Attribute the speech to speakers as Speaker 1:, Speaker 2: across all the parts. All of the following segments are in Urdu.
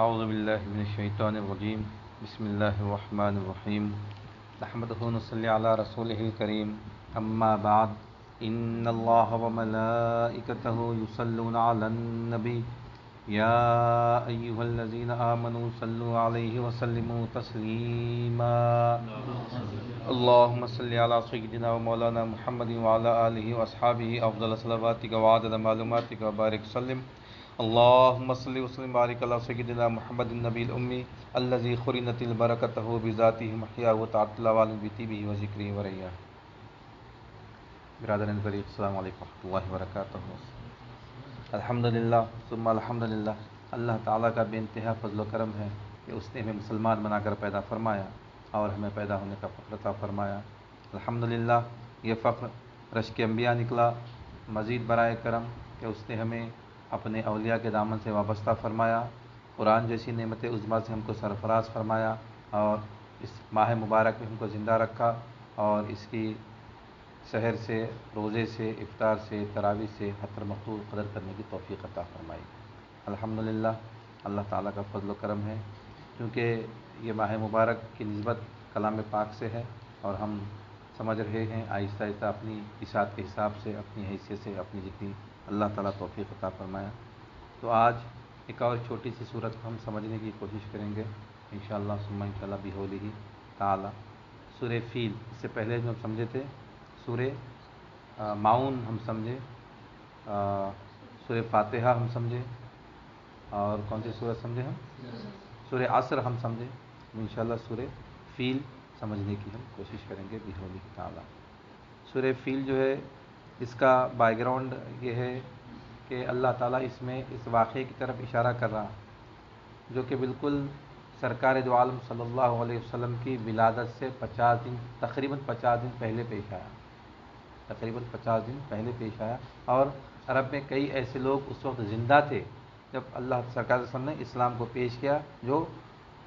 Speaker 1: اعوذ باللہ من الشیطان الرجیم بسم اللہ الرحمن الرحیم نحمدہ ونصلی علی رسولہ الکریم اما بعد ان اللہ وملائکتہ یصلون علی النبی یا ایہا الذین آمنوا صلوا علیہ وسلموا تسلیما اللہم صلی علی سیدنا و مولانا محمد وعلی آلہ واصحابہ افضل صلواتک وعدد معلوماتک وبارک وسلم اللهم صل وسلم وبارك على سيدنا محمد النبي الأمي الذي خرنت البركته بذاته محيا وتعالى وعلى بطيبه وذكره وريا. برادران الفریق السلام علیکم ورحمۃ اللہ وبرکاتہ. الحمدللہ ثم الحمدللہ، اللہ تعالیٰ کا بے انتہا فضل و کرم ہے کہ اس نے ہمیں مسلمان بنا کر پیدا فرمایا اور ہمیں پیدا ہونے کا فخر عطا فرمایا. الحمدللہ یہ فخر رشک انبیاء نکلا. مزید برائے کرم کہ اس نے ہمیں اپنے اولیاء کے دامن سے وابستہ فرمایا، قرآن جیسی نعمت عظمیٰ سے ہم کو سرفراز فرمایا اور اس ماہ مبارک میں ہم کو زندہ رکھا اور اس کی سحر سے، روزے سے، افطار سے، تراویح سے حتر مقتول قدر کرنے کی توفیق عطا فرمائی. الحمدللہ اللہ تعالیٰ کا فضل و کرم ہے، کیونکہ یہ ماہ مبارک کی نسبت کلام پاک سے ہے اور ہم سمجھ رہے ہیں آہستہ آہستہ اپنی اشاعت کے حساب سے، اپنی حیثیت سے، اپنی جتنی اللہ تعالیٰ توفیق عطا فرمایا. تو آج ایک اور چھوٹی سی صورت کو ہم سمجھنے کی کوشش کریں گے انشاءاللہ ثم انشاءاللہ بحولہ تعالی. سورہ فیل، اس سے پہلے جو ہم سمجھے تھے سورہ معون ہم سمجھے، سورہ فاتحہ ہم سمجھے، اور کون سی سورت سمجھے ہم؟ سورہ عصر ہم سمجھے. انشاءاللہ سورہ فیل سمجھنے کی ہم کوشش کریں گے بحولہ تعالی. سورہ فیل جو ہے اس کا بیک گراؤنڈ یہ ہے کہ اللہ تعالیٰ اس میں اس واقعے کی طرف اشارہ کر رہا جو کہ بالکل سرکار دو عالم صلی اللہ علیہ وسلم کی ولادت سے تقریباً 50 دن پہلے پیش آیا. تقریباً 50 دن پہلے پیش آیا اور عرب میں کئی ایسے لوگ اس وقت زندہ تھے جب اللہ سرکار صلی اللہ علیہ وسلم نے اسلام کو پیش کیا، جو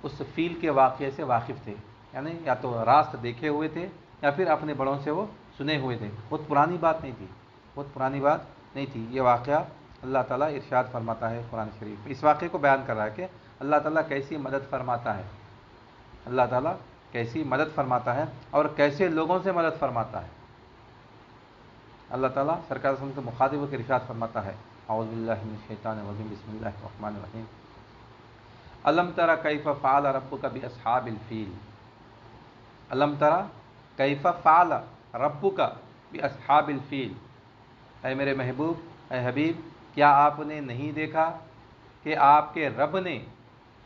Speaker 1: اس فیل کے واقعے سے واقف تھے، یعنی یا تو راست دیکھے ہوئے تھے یا پھر اپنے بڑوں سے وہ سنے ہوئے تھے. بہت پرانی بات نہیں تھی، بہت پرانی بات نہیں تھی. یہ واقعہ اللہ تعالیٰ ارشاد فرماتا ہے قرآن شریف. اس واقعے کو بیان کر رہا ہے کہ اللہ تعالیٰ کیسی مدد فرماتا ہے، اللہ تعالیٰ کیسی مدد فرماتا ہے اور کیسے لوگوں سے مدد فرماتا ہے. اللہ تعالیٰ سرکار صلی اللہ علیہ وسلم سے مخاطب ہو کے ارشاد فرماتا ہے، اعوذ باللہ من الشیطان الرجیم بسم اللہ الرحمن الرحیم. الم تر کیف فعل ربک باصحاب الفیل. الم تر کیف فعل ربک باصحاب الفیل. اے میرے محبوب، اے حبیب، کیا آپ نے نہیں دیکھا کہ آپ کے رب نے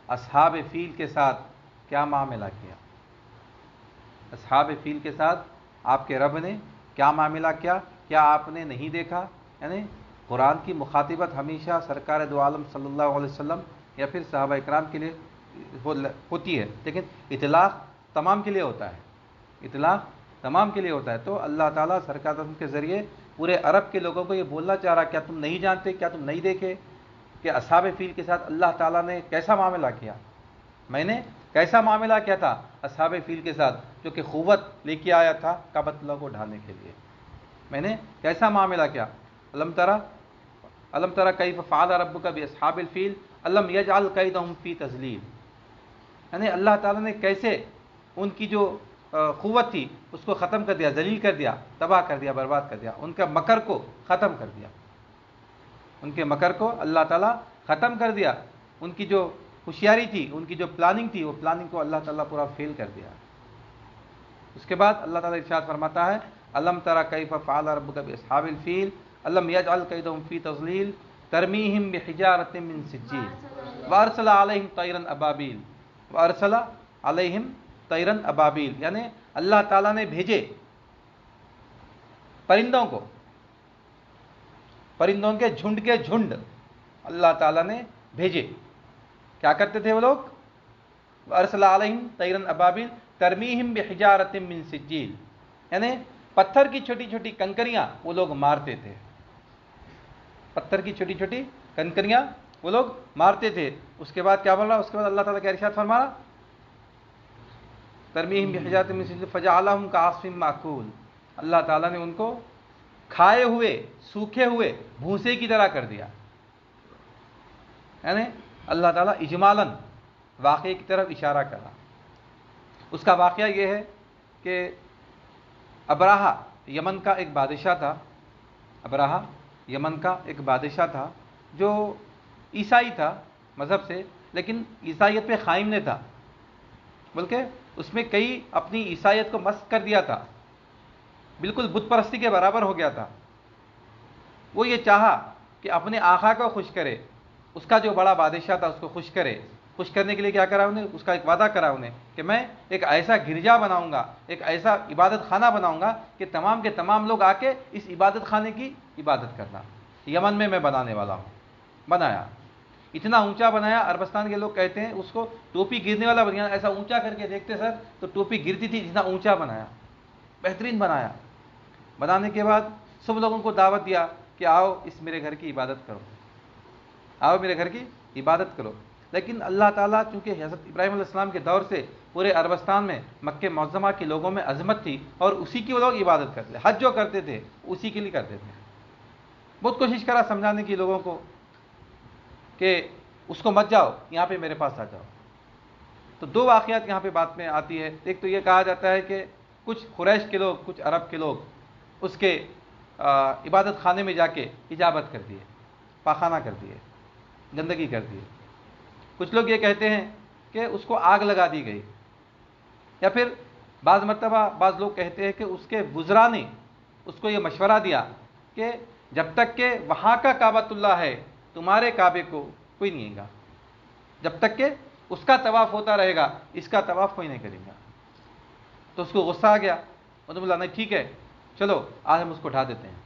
Speaker 1: اصحاب فیل کے ساتھ کیا معاملہ کیا؟ اصحاب فیل کے ساتھ آپ کے رب نے کیا معاملہ کیا؟ کیا آپ نے نہیں دیکھا؟ یعنی قرآن کی مخاطبت ہمیشہ سرکار دو عالم صلی اللہ علیہ وسلم یا پھر صحابہ اکرام کے لیے ہوتی ہے، لیکن اطلاق تمام کے لیے ہوتا ہے، اطلاق تمام کے لیے ہوتا ہے. تو اللہ تعالیٰ سرکار کے ذریعے پورے عرب کے لوگوں کو یہ بولنا چاہ رہا، کیا تم نہیں جانتے، کیا تم نہیں دیکھے کہ اصحاب فیل کے ساتھ اللہ تعالیٰ نے کیسا معاملہ کیا؟ میں نے کیسا معاملہ کیا تھا اصحاب فیل کے ساتھ جو کہ قوت لے کے آیا تھا کعبۃ اللہ کو ڈھانے کے لیے. میں نے کیسا معاملہ کیا؟ الم تری کیف فعل ربک باصحاب الفیل الم یجعل کیدہم فی تضلیل. یعنی اللہ تعالیٰ نے کیسے ان کی جو قوت تھی اس کو ختم کر دیا، ذلیل کر دیا، تباہ کر دیا، برباد کر دیا، ان کا مکر کو ختم کر دیا. ان کے مکر کو اللہ تعالیٰ ختم کر دیا. ان کی جو ہوشیاری تھی، ان کی جو پلاننگ تھی، وہ پلاننگ کو اللہ تعالیٰ پورا فیل کر دیا. اس کے بعد اللہ تعالیٰ ارشاد فرماتا ہے، الم تری کیف فعل ربک باصحاب الفیل الم یجعل کیدہم فی تضلیل ترمیہم بحجارۃ من سجیل وارسل علیہم طیرا ابابیل. وارسل علیہم طیرا ابابیل یعنی اللہ تعالیٰ نے بھیجے پرندوں کو، پرندوں کے جھنڈ اللہ تعالیٰ نے بھیجے. کیا کرتے تھے وہ لوگ؟ وارسل علیہم طیرا ابابیل ترمیہم بحجارۃ من سجیل یعنی پتھر کی چھوٹی چھوٹی کنکریاں وہ لوگ مارتے تھے. پتھر کی چھوٹی چھوٹی کنکریاں وہ لوگ مارتے تھے. اس کے بعد کیا بول رہا؟ اس کے بعد اللہ تعالیٰ کیا ارشاد فرما رہا؟ ترمیہم بحجارۃ من سجیل فجعلہم کعصف مأکول. اللہ تعالیٰ نے ان کو کھائے ہوئے، سوکھے ہوئے بھوسے کی طرح کر دیا. یعنی اللہ تعالیٰ اجمالاً واقعے کی طرف اشارہ کرا. اس کا واقعہ یہ ہے کہ ابراہا یمن کا ایک بادشاہ تھا. ابراہا یمن کا ایک بادشاہ تھا جو عیسائی تھا مذہب سے، لیکن عیسائیت پہ قائم نہیں تھا، بلکہ اس میں کئی اپنی عیسائیت کو مسخ کر دیا تھا، بالکل بت پرستی کے برابر ہو گیا تھا. وہ یہ چاہا کہ اپنے آقا کو خوش کرے، اس کا جو بڑا بادشاہ تھا اس کو خوش کرے. خوش کرنے کے لیے کیا کرا انہیں؟ اس کا ایک وعدہ کرا انہیں کہ میں ایک ایسا گرجا بناؤں گا، ایک ایسا عبادت خانہ بناؤں گا کہ تمام کے تمام لوگ آ کے اس عبادت خانے کی عبادت کرنا. یمن میں بنانے والا ہوں. بنایا، اتنا اونچا بنایا، عربستان کے لوگ کہتے ہیں اس کو ٹوپی گرنے والا بنیا. ایسا اونچا کر کے دیکھتے سر تو ٹوپی گرتی تھی، اتنا اونچا بنایا، بہترین بنایا. بنانے کے بعد سب لوگوں کو دعوت دیا کہ آؤ اس میرے گھر کی عبادت کرو، آؤ میرے گھر کی عبادت کرو. لیکن اللہ تعالیٰ چونکہ حضرت ابراہیم علیہ السلام کے دور سے پورے عربستان میں مکہ معظمہ کے لوگوں میں عظمت تھی، اور اسی کی وہ لوگ عبادت کرتے، حج جو کرتے تھے اسی کے لیے کرتے تھے. بہت کوشش کرا سمجھانے کی لوگوں کو کہ اس کو مت جاؤ، یہاں پہ میرے پاس آ جاؤ. تو دو واقعات یہاں پہ بات میں آتی ہے. ایک تو یہ کہا جاتا ہے کہ کچھ قریش کے لوگ، کچھ عرب کے لوگ اس کے عبادت خانے میں جا کے اجابت کر دیے، پاخانہ کر دیے، گندگی کر دیے. کچھ لوگ یہ کہتے ہیں کہ اس کو آگ لگا دی گئی، یا پھر بعض مرتبہ بعض لوگ کہتے ہیں کہ اس کے وزراء نے اس کو یہ مشورہ دیا کہ جب تک کہ وہاں کا کعبۃ اللہ ہے تمہارے کعبے کو کوئی نہیں گا، جب تک کہ اس کا طواف ہوتا رہے گا اس کا طواف کوئی نہیں کرے گا. تو اس کو غصہ آ گیا، انہوں نے بولا نہیں ٹھیک ہے چلو آج ہم اس کو اٹھا دیتے ہیں.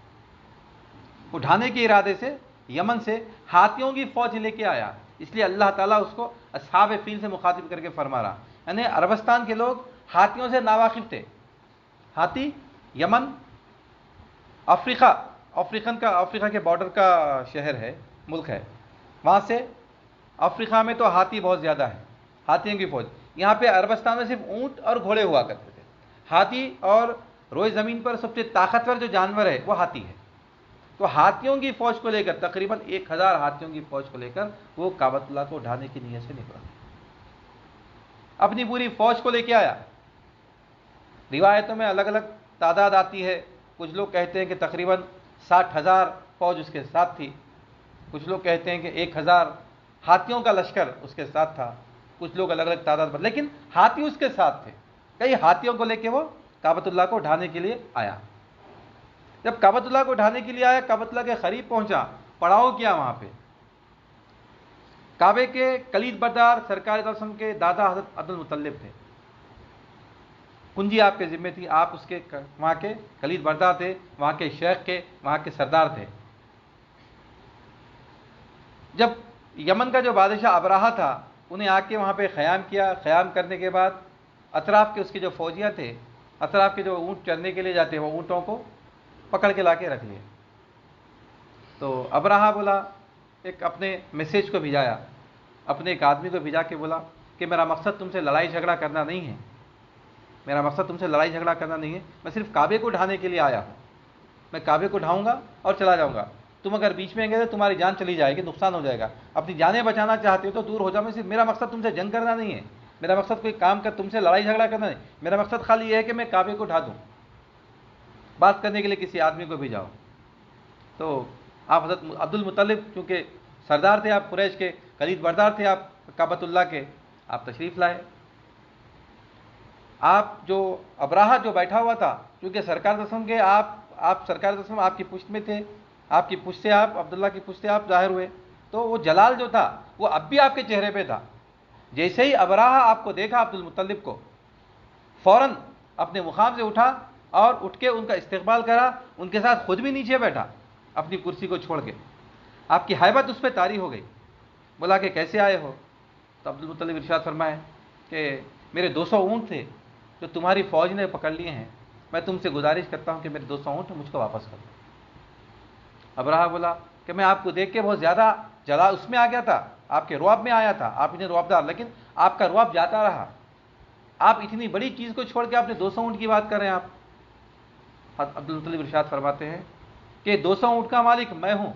Speaker 1: اٹھانے کے ارادے سے یمن سے ہاتھیوں کی فوج لے کے آیا. اس لیے اللہ تعالیٰ اس کو اصحاب فیل سے مخاطب کر کے فرما رہا، یعنی عربستان کے لوگ ہاتھیوں سے ناواقف تھے. ہاتھی یمن افریقہ کے بارڈر کا شہر ہے، ملک ہے، وہاں سے افریقہ میں تو ہاتھی بہت زیادہ ہے، ہاتھیوں کی فوج. یہاں پہ عربستان میں صرف اونٹ اور گھوڑے ہوا کرتے تھے. ہاتھی، اور روئے زمین پر سب سے طاقتور جو جانور ہے وہ ہاتھی ہے. تو ہاتھیوں کی فوج کو لے کر تقریباً 1000 ہاتھیوں کی فوج کو لے کر وہ کعبۃ اللہ کو اٹھانے کی نیت سے نکلا، اپنی پوری فوج کو لے کے آیا. روایتوں میں الگ الگ تعداد آتی ہے. کچھ لوگ کہتے ہیں کہ تقریباً 60,000 فوج اس کے ساتھ تھی، کچھ لوگ کہتے ہیں کہ 1000 ہاتھیوں کا لشکر اس کے ساتھ تھا، کچھ لوگ الگ الگ تعداد پر، لیکن ہاتھی اس کے ساتھ تھے. کئی ہاتھیوں کو لے کے وہ کعبۃ اللہ کو اٹھانے کے لیے آیا. جب کعبۃ اللہ کو اٹھانے کے لیے آیا، کعبۃ اللہ کے قریب پہنچا، پڑاؤ کیا وہاں پہ. کعبے کے کلید بردار سرکار صلی اللہ علیہ وسلم کے دادا حضرت عبد المطلب تھے، کنجی آپ کے ذمے تھی، آپ اس کے وہاں کے کلید بردار تھے، وہاں کے شیخ کے، وہاں کے سردار تھے. جب یمن کا جو بادشاہ ابراہا تھا انہیں آ کے وہاں پہ قیام کیا. قیام کرنے کے بعد اطراف کے اس کے جو فوجیاں تھے، اطراف کے جو اونٹ چرنے کے لیے جاتے وہ اونٹوں کو پکڑ کے لا کے رکھ لیے. تو ابراہا بولا، ایک اپنے میسیج کو بھیجایا، اپنے ایک آدمی کو بھیجا کے بولا کہ میرا مقصد تم سے لڑائی جھگڑا کرنا نہیں ہے، میرا مقصد تم سے لڑائی جھگڑا کرنا نہیں ہے، میں صرف کعبے کو اٹھانے کے لیے آیا ہوں. میں کعبے کو اٹھاؤں گا اور چلا جاؤں گا. تم اگر بیچ میں گئے تو تمہاری جان چلی جائے گی، نقصان ہو جائے گا. اپنی جانیں بچانا چاہتے ہو تو دور ہو جاؤ. میں صرف، میرا مقصد تم سے جنگ کرنا نہیں ہے، میرا مقصد کوئی کام کر تم سے لڑائی جھگڑا کرنا نہیں، میرا مقصد خالی یہ ہے کہ میں کعبے کو اٹھا دوں. بات کرنے کے لیے کسی آدمی کو بھیجاؤ. تو آپ حضرت عبد المطلب چونکہ سردار تھے، آپ قریش کے کلید بردار تھے آپ کعبۃ اللہ کے، آپ تشریف لائے. آپ جو ابراہا جو بیٹھا ہوا تھا، چونکہ سرکار رسم کے آپ سرکار رسم آپ کی پشت میں تھے، آپ کی پشت سے آپ عبداللہ کی پشت سے آپ ظاہر ہوئے، تو وہ جلال جو تھا وہ اب بھی آپ کے چہرے پہ تھا. جیسے ہی ابراہا آپ کو دیکھا عبد المطلب کو، فوراً اپنے مقام سے اٹھا اور اٹھ کے ان کا استقبال کرا، ان کے ساتھ خود بھی نیچے بیٹھا اپنی کرسی کو چھوڑ کے. آپ کی ہیبت اس پہ طاری ہو گئی. بولا کہ کیسے آئے ہو؟ تو عبد المطلب ارشاد فرمائے کہ میرے 200 اونٹ تھے جو تمہاری فوج نے پکڑ لیے ہیں، میں تم سے گزارش کرتا ہوں کہ میرے 200 اونٹ مجھ کو واپس کر دو. ابراہا بولا کہ میں آپ کو دیکھ کے بہت زیادہ جلا اس میں آ گیا تھا، آپ کے رواب میں آیا تھا، آپ اتنے روابدار، لیکن آپ کا رواب جاتا رہا. آپ اتنی بڑی چیز کو چھوڑ کے آپ نے 200 اونٹ کی بات کر رہے ہیں. آپ عبد المطلب ارشاد فرماتے ہیں کہ 200 اونٹ کا مالک میں ہوں،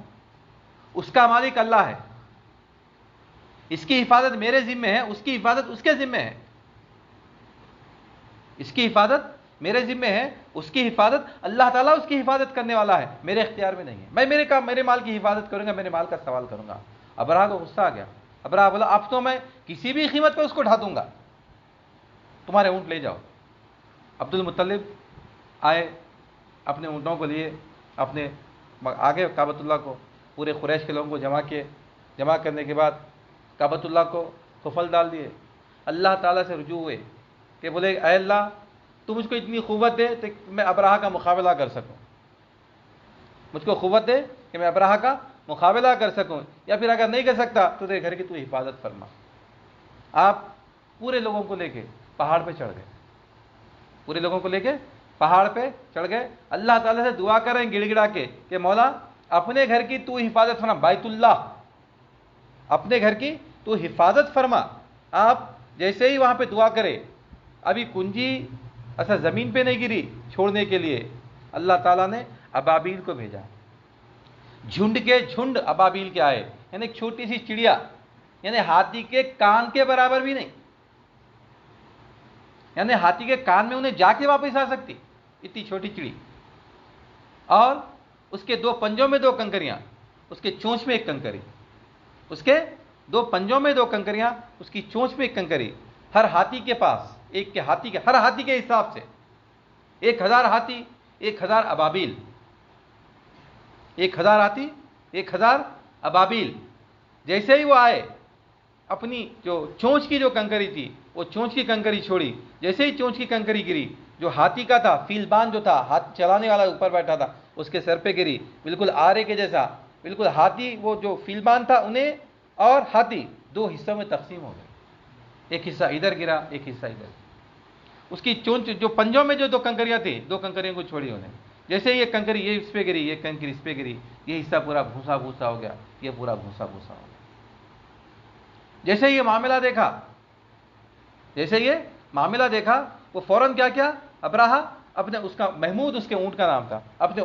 Speaker 1: اس کا مالک اللہ ہے. اس کی حفاظت میرے ذمہ ہے، اس کی حفاظت اس کے ذمہ ہے. اس کی حفاظت میرے ذمہ ہے، اس کی حفاظت اللہ تعالیٰ اس کی حفاظت کرنے والا ہے، میرے اختیار میں نہیں ہے. میں میرے مال کی حفاظت کروں گا، میرے مال کا سوال کروں گا. ابرہہ کو غصہ آ گیا. ابرہہ بولا اب تو میں کسی بھی قیمت پہ اس کو ڈھا دوں گا، تمہارے اونٹ لے جاؤ. عبد المطلب آئے، اپنے اونٹوں کو لیے، اپنے آگے کعبۃ اللہ کو، پورے قریش کے لوگوں کو جمع کیے. جمع کرنے کے بعد کعبۃ اللہ کو قفل ڈال دیے. اللہ تعالیٰ سے رجوع ہوئے کہ بولے اے اللہ تو مجھ کو اتنی قوت دے کہ میں ابرہہ کا مقابلہ کر سکوں، مجھ کو قوت دے کہ میں ابرہہ کا مقابلہ کر سکوں، یا پھر اگر نہیں کر سکتا تو تیرے گھر کی تو حفاظت فرما. آپ پورے لوگوں کو لے کے پہاڑ پہ چڑھ گئے، پورے لوگوں کو لے کے پہاڑ پہ چڑھ گئے. اللہ تعالیٰ سے دعا کریں گڑ گڑا کے کہ مولا اپنے گھر کی تو حفاظت فرما، بیت اللہ اپنے گھر کی تو حفاظت فرما. آپ جیسے ہی وہاں پہ دعا کرے، ابھی کنجی ایسا زمین پہ نہیں گری چھوڑنے کے لیے، اللہ تعالیٰ نے ابابیل کو بھیجا. جھنڈ کے جھنڈ ابابیل کے آئے، یعنی ایک چھوٹی سی چڑیا، یعنی ہاتھی کے کان کے برابر بھی نہیں، یعنی ہاتھی کے کان میں انہیں جا کے واپس آ سکتی اتنی چھوٹی چڑی. اور اس کے دو پنجوں میں دو کنکریاں، اس کے چونچ میں ایک کنکری، اس کے دو پنجوں میں دو کنکریاں، اس کی چونچ میں ایک کنکری. ہر ہاتھی کے پاس ہر ہاتھی کے حساب سے 1000 ہاتھی، 1000 ابابیل، 1000 ہاتھی، 1000 ابابیل. جیسے ہی وہ آئے، اپنی جو چونچ کی جو کنکری تھی وہ چونچ کی کنکری چھوڑی. جیسے ہی چونچ کی کنکری گری، جو ہاتھی کا تھا، فیلبان جو تھا، ہاتھ چلانے والا اوپر بیٹھا تھا، اس کے سر پہ گری، بالکل آرے کے جیسا. بالکل ہاتھی، وہ جو فیلبان تھا انہیں اور ہاتھی دو حصوں میں تقسیم ہو گئے، ایک حصہ ادھر گرا، ایک حصہ ادھر. اس کی چونچ جو پنجوں میں جو دو کنکریاں تھیں، دو کنکریوں کو چھوڑی انہیں. جیسے یہ کنکری یہ اس پہ گری، یہ کنکری اس پہ گری، یہ حصہ پورا بھوسا بھوسا ہو گیا، یہ پورا بھوسا بھوسا ہو گیا. جیسے یہ معاملہ دیکھا وہ فوراً کیا ابرہہ اپنے اس کا محمود اس کے اونٹ کا نام تھا، اپنے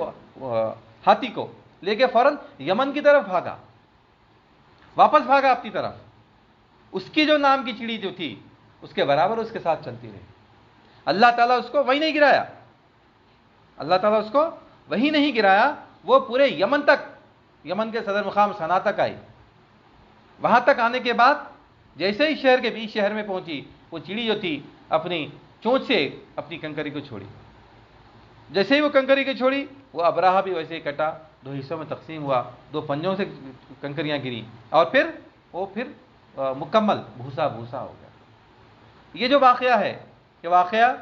Speaker 1: ہاتھی کو لے کے فوراً یمن کی طرف بھاگا، واپس بھاگا اپنی طرف. اس کی جو نام کی چڑی جو تھی اس کے برابر اس کے ساتھ چلتی رہی. اللہ تعالیٰ اس کو وہیں نہیں گرایا، اللہ تعالیٰ اس کو وہیں نہیں گرایا. وہ پورے یمن تک، یمن کے صدر مقام صنعا تک آئی. وہاں تک آنے کے بعد جیسے ہی شہر کے بیچ شہر میں پہنچی، وہ چڑی جو تھی اپنی چونچ سے اپنی کنکری کو چھوڑی. جیسے ہی وہ کنکری کو چھوڑی، وہ ابرہہ بھی ویسے ہی کٹا، دو حصوں میں تقسیم ہوا، دو پنجوں سے کنکریاں گری، اور پھر مکمل بھوسا بھوسا ہو گیا. یہ جو واقعہ ہے، یہ واقعہ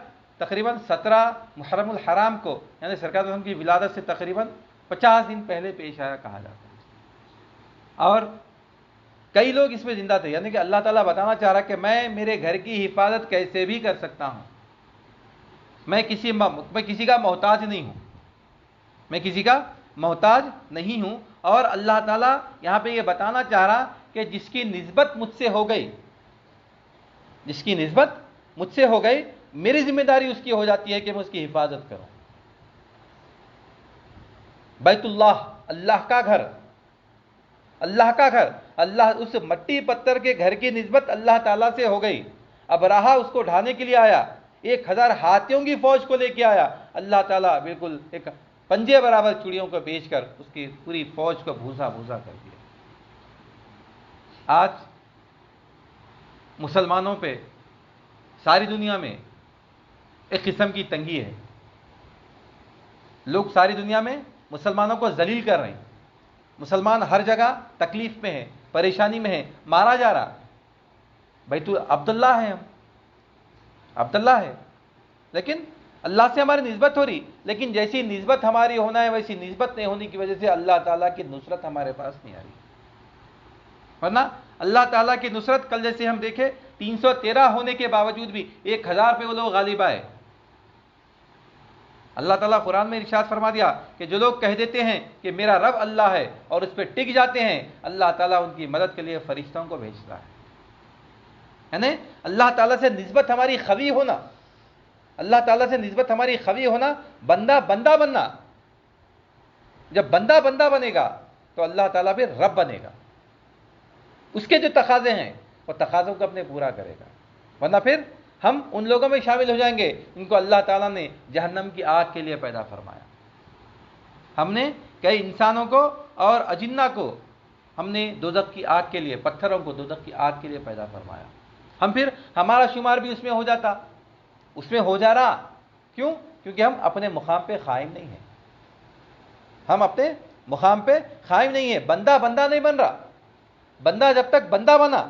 Speaker 1: تقریباً 17 محرم الحرام کو، یعنی سرکار وسلم کی ولادت سے تقریباً 50 دن پہلے پیش آیا کہا جاتا ہے. اور کئی لوگ اس میں زندہ تھے، یعنی کہ اللہ تعالیٰ بتانا چاہ رہا کہ میں میرے گھر کی حفاظت کیسے بھی کر سکتا ہوں. میں کسی کا محتاج نہیں ہوں، میں کسی کا محتاج نہیں ہوں. اور اللہ تعالیٰ یہاں پہ یہ بتانا چاہ رہا کہ جس کی نسبت مجھ سے ہو گئی، جس کی نسبت مجھ سے ہو گئی، میری ذمہ داری اس کی ہو جاتی ہے کہ میں اس کی حفاظت کروں. بیت اللہ، اللہ کا گھر، اللہ کا گھر، اللہ اس مٹی پتھر کے گھر کی نسبت اللہ تعالیٰ سے ہو گئی. ابرہہ اس کو ڈھانے کے لیے آیا، 1000 ہاتھیوں کی فوج کو لے کے آیا. اللہ تعالیٰ بالکل ایک پنجے برابر چڑیوں کو بیچ کر اس کی پوری فوج کو بھوسا بھوسا کر دیا. آج مسلمانوں پہ ساری دنیا میں ایک قسم کی تنگی ہے. لوگ ساری دنیا میں مسلمانوں کو ذلیل کر رہے ہیں. مسلمان ہر جگہ تکلیف میں ہے، پریشانی میں ہے، مارا جا رہا. بھائی تو عبداللہ ہے، ہم عبداللہ ہے، لیکن اللہ سے ہماری نسبت ہو رہی، لیکن جیسی نسبت ہماری ہونا ہے ویسی نسبت نہیں ہونے کی وجہ سے اللہ تعالیٰ کی نصرت ہمارے پاس نہیں آ رہی. ورنہ اللہ تعالیٰ کی نصرت کل جیسے ہم دیکھے 313 ہونے کے باوجود بھی 1000 پہ وہ لوگ غالب آئے. اللہ تعالیٰ قرآن میں ارشاد فرما دیا کہ جو لوگ کہہ دیتے ہیں کہ میرا رب اللہ ہے اور اس پہ ٹک جاتے ہیں، اللہ تعالیٰ ان کی مدد کے لیے فرشتوں کو بھیجتا ہے. یعنی اللہ تعالیٰ سے نسبت ہماری خوی ہونا، اللہ تعالیٰ سے نسبت ہماری خوی ہونا، بندہ بننا. جب بندہ بنے گا تو اللہ تعالیٰ پھر رب بنے گا. اس کے جو تقاضے ہیں وہ تقاضوں کو اپنے پورا کرے گا، ورنہ پھر ہم ان لوگوں میں شامل ہو جائیں گے ان کو اللہ تعالیٰ نے جہنم کی آگ کے لیے پیدا فرمایا۔ ہم نے کئی انسانوں کو اور اجنہ کو ہم نے دوزخ کی آگ کے لیے، پتھروں کو دوزخ کی آگ کے لیے پیدا فرمایا، ہم پھر ہمارا شمار بھی اس میں ہو جاتا، اس میں ہو جا رہا، کیوں؟ کیونکہ ہم اپنے مقام پہ قائم نہیں ہیں، ہم اپنے مقام پہ قائم نہیں ہیں، بندہ بندہ نہیں بن رہا۔ بندہ جب تک بندہ بنا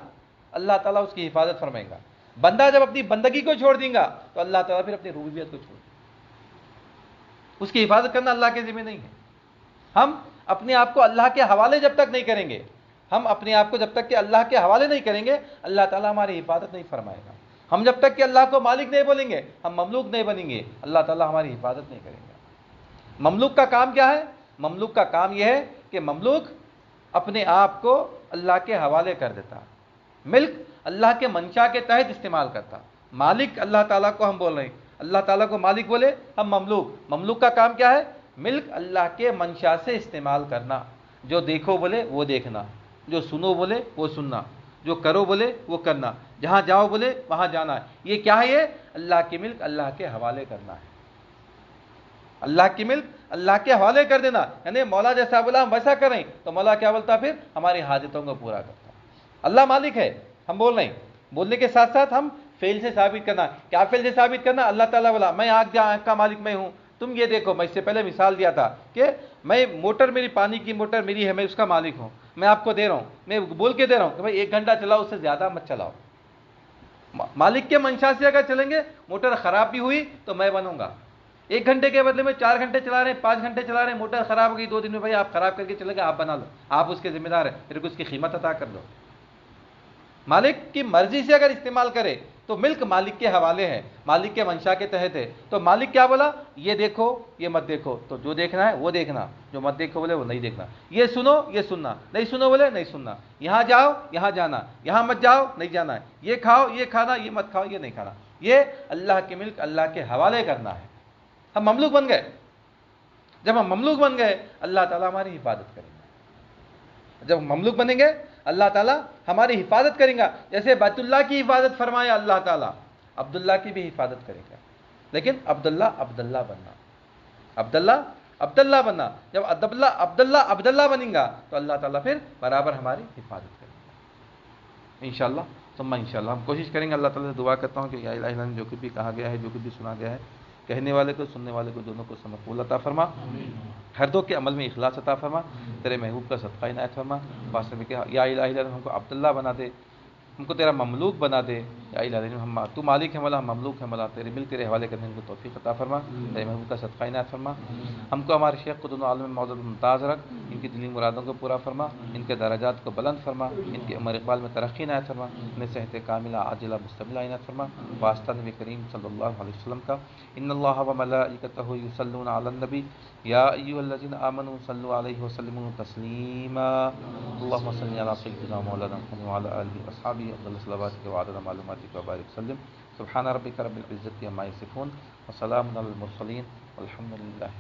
Speaker 1: اللہ تعالیٰ اس کی حفاظت فرمائے گا، بندہ جب اپنی بندگی کو چھوڑ دیں گا تو اللہ تعالیٰ پھر اپنی ربوبیت کو چھوڑ دیں گا، اس کی حفاظت کرنا اللہ کے ذمہ نہیں ہے۔ ہم اپنے آپ کو اللہ کے حوالے جب تک نہیں کریں گے، ہم اپنے آپ کو جب تک کہ اللہ کے حوالے نہیں کریں گے اللہ تعالیٰ ہماری حفاظت نہیں فرمائے گا۔ ہم جب تک کہ اللہ کو مالک نہیں بولیں گے، ہم مملوک نہیں بنیں گے، اللہ تعالیٰ ہماری حفاظت نہیں کریں گے۔ مملوک کا کام کیا ہے؟ مملوک کا کام یہ ہے کہ مملوک اپنے آپ کو اللہ کے حوالے کر دیتا، ملک اللہ کے منشا کے تحت استعمال کرتا۔ مالک اللہ تعالیٰ کو ہم بول رہے ہیں، اللہ تعالیٰ کو مالک بولے، ہم مملوک۔ مملوک کا کام کیا ہے؟ ملک اللہ کے منشا سے استعمال کرنا، جو دیکھو بولے وہ دیکھنا، جو سنو بولے وہ سننا، جو کرو بولے وہ کرنا، جہاں جاؤ بولے وہاں جانا ہے۔ یہ کیا ہے؟ یہ اللہ کی ملک اللہ کے حوالے کرنا ہے، اللہ کی ملک اللہ کے حوالے کر دینا، یعنی مولا جیسا بولا ہم ویسا کریں تو مولا کیا بولتا؟ پھر ہماری حاجتوں کو پورا کرتا۔ اللہ مالک ہے، ہم بول رہے ہیں، بولنے کے ساتھ ساتھ ہم فعل سے ثابت کرنا۔ کیا فعل سے ثابت کرنا؟ اللہ تعالیٰ بولا میں آنکھ کا مالک میں ہوں، تم یہ دیکھو، میں اس سے پہلے مثال دیا تھا کہ میں موٹر، میری پانی کی موٹر میری ہے، میں اس کا مالک ہوں، میں آپ کو دے رہا ہوں، میں بول کے دے رہا ہوں کہ بھائی 1 گھنٹہ چلاؤ، اس سے زیادہ مت چلاؤ۔ مالک کے منشا سے اگر چلیں گے، موٹر خراب بھی ہوئی تو میں بنوں گا۔ 1 گھنٹے کے بدلے میں 4 گھنٹے چلا رہے ہیں، 5 گھنٹے چلا رہے ہیں، موٹر خراب ہو گئی 2 دن میں، بھائی آپ خراب کر کے چلے گئے، آپ بنا لو، آپ اس کے ذمہ دار ہیں، پھر اس کی قیمت عطا کر دو۔ مالک کی مرضی سے اگر استعمال کرے تو ملک مالک کے حوالے ہے، مالک کے منشا کے تحت ہے۔ تو مالک کیا بولا؟ یہ دیکھو یہ مت دیکھو، تو جو دیکھنا ہے وہ دیکھنا، جو مت دیکھو بولے وہ نہیں دیکھنا، یہ سنو یہ سننا، نہیں سنو بولے نہیں سننا، یہاں جاؤ یہاں جانا، یہاں مت جاؤ نہیں جانا ہے، یہ کھاؤ یہ کھانا، یہ مت کھاؤ یہ نہیں کھانا۔ یہ اللہ کی ملک اللہ کے حوالے کرنا ہے۔ ہم مملوک بن گئے، جب ہم مملوک بن گئے اللہ تعالیٰ ہماری حفاظت کریں گے، جب ہم مملوک بنیں گے اللہ تعالیٰ ہماری حفاظت کریں گا۔ جیسے بیت اللہ کی حفاظت فرمایا اللہ تعالیٰ، عبداللہ کی بھی حفاظت کرے گا، لیکن عبداللہ بننا، عبداللہ بننا، جب عبداللہ بنیں گا تو اللہ تعالیٰ پھر برابر ہماری حفاظت کرے گا انشاءاللہ۔ ثم انشاءاللہ ہم کوشش کریں گے، اللہ تعالیٰ سے دعا کرتا ہوں کہ یا الہی العالمین جو کچھ بھی کہا گیا ہے، جو کچھ بھی سنا گیا ہے، کہنے والے کو سننے والے کو دونوں کو سمجھ قبول عطا فرما، ہر دو کے عمل میں اخلاص عطا فرما، تیرے محبوب کا صدقہ عنایت فرما۔ واسطے میں کہ یا الہی العالمین ہم کو عبداللہ بنا دے، ہم کو تیرا مملوک بنا دے، یا الہی العالمین ہم تو مالک ہے مولا، ہم مملوک ہے مولا، تیرے ملک تیرے حوالے کرنے کو توفیق عطا فرما، تیرے محبوب کا صدقہ عنایت فرما۔ ہم کو ہمارے شیخ کو دونوں عالم میں معزز ممتاز رکھ، ان کی دلی مرادوں کو پورا فرما، ان کے درجات کو بلند فرما، ان کی عمر اقبال میں ترقی عنایت فرما، انہیں صحت کاملہ عاجلہ مستقبلہ عنایت فرما۔ واسطہ نبی کریم صلی اللہ علیہ وسلم کا، ان اللہ و ملائکتہ یصلون علی النبی یا ایھا الذین آمنوا صلوا علیہ وسلموا تسلیما، اللهم صل علی سیدنا مولانا محمد وعلی آلہ واصحابہ افضل الصلوات وعدد معلوماتک وبارک وسلم۔ سبحان ربک رب العزة عما یصفون وسلام علی المرسلین والحمد للہ۔